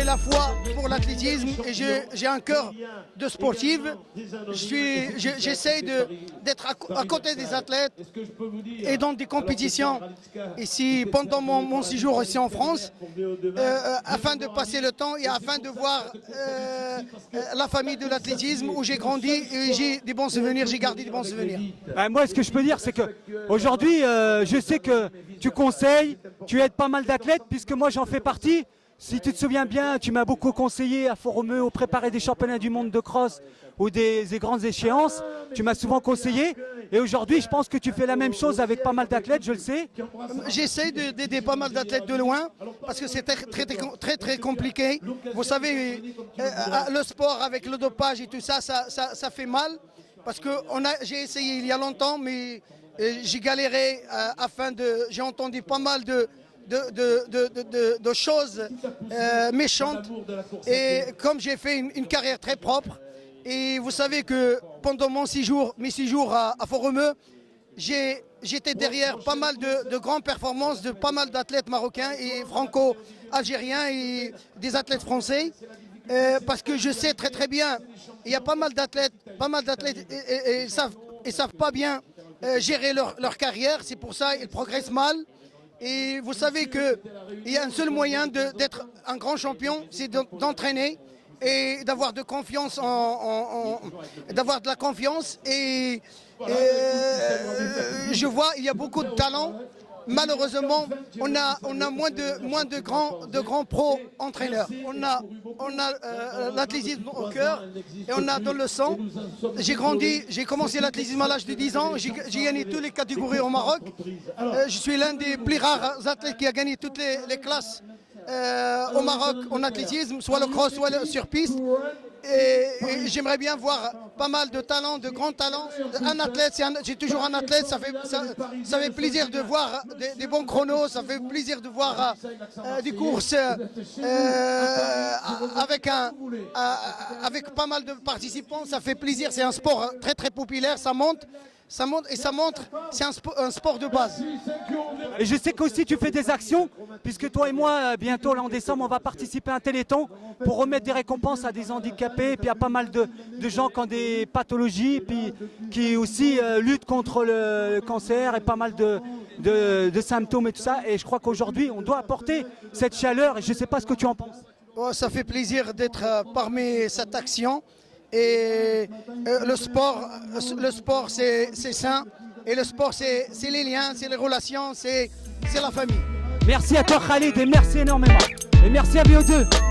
la foi pour l'athlétisme et j'ai un cœur de sportive. J'essaie d'être à côté des athlètes et dans des compétitions ici pendant mon séjour ici en France, afin de passer le temps et afin de voir la famille de l'athlétisme où j'ai grandi et j'ai des bons souvenirs, j'ai gardé des bons souvenirs. Moi, ce que je peux dire, c'est que aujourd'hui, je sais que tu conseilles, tu aides pas mal d'athlètes, puisque moi j'en fais partie. Si tu te souviens bien, tu m'as beaucoup conseillé à Font-Romeu, préparer des championnats du monde de cross ou des grandes échéances. Tu m'as souvent conseillé. Et aujourd'hui, je pense que tu fais la même chose avec pas mal d'athlètes, je le sais. J'essaie d'aider pas mal d'athlètes de loin parce que c'est très compliqué. Vous savez, le sport avec le dopage et tout ça, ça fait mal. Parce que j'ai essayé il y a longtemps, mais j'ai galéré j'ai entendu pas mal de choses méchantes. Et comme j'ai fait une carrière très propre, et vous savez que pendant mes séjours à Font-Romeu, j'étais derrière pas mal de grandes performances de pas mal d'athlètes marocains et franco-algériens et des athlètes français. Parce que je sais très bien, il y a pas mal d'athlètes et ils savent pas bien gérer leur carrière, c'est pour ça qu'ils progressent mal. Et vous savez qu'il y a un seul moyen d'être un grand champion, c'est d'entraîner et d'avoir de confiance d'avoir de la confiance. Et je vois il y a beaucoup de talent. Malheureusement, on a moins de grands pro entraîneurs. On a l'athlétisme au cœur et on a dans le sang. J'ai commencé l'athlétisme à l'âge de 10 ans. J'ai gagné toutes les catégories au Maroc. Je suis l'un des plus rares athlètes qui a gagné toutes les classes au Maroc en athlétisme, soit le cross, soit sur piste. Et j'aimerais bien voir pas mal de talents, de grands talents. Un athlète, j'ai toujours un athlète, ça fait plaisir de voir des bons chronos, ça fait plaisir de voir des courses avec pas mal de participants, ça fait plaisir, c'est un sport très populaire, ça monte et ça montre, c'est un sport de base. Et je sais qu'aussi tu fais des actions, puisque toi et moi, bientôt là en décembre, on va participer à un téléthon pour remettre des récompenses à des handicapés, puis à pas mal de gens qui ont des pathologies, puis qui aussi luttent contre le cancer et pas mal de symptômes et tout ça. Et je crois qu'aujourd'hui, on doit apporter cette chaleur, et je ne sais pas ce que tu en penses. Oh, ça fait plaisir d'être parmi cette action. Et le sport c'est sain. Et le sport, c'est les liens, c'est les relations, c'est la famille. Merci à toi Khalid et merci énormément. Et merci à VO2.